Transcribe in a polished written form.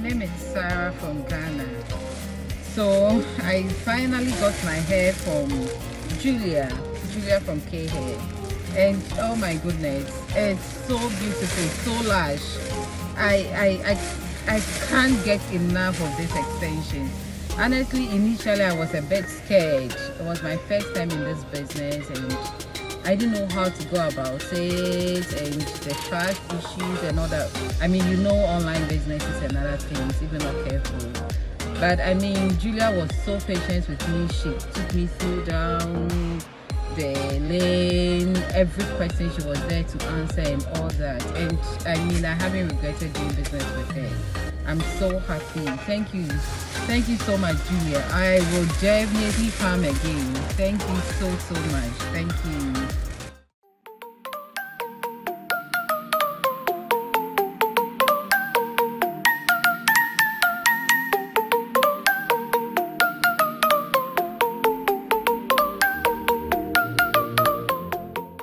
name is Sarah from Ghana. So I finally got my hair from Julia from K Hair, and oh my goodness, it's so beautiful, so large. I can't get enough of this extension. Honestly, initially I was a bit scared. It was my first time in this business, and I didn't know how to go about it, and the trust issues and all that. I mean, you know, online businesses and other things, if you're not careful. But I mean, Julia was so patient with me. She took me through down the lane, every question she was there to answer and all that. And I mean, I haven't regretted doing business with her. I'm so happy. Thank you so much, Julia. I will definitely come again. Thank you so much. Thank you.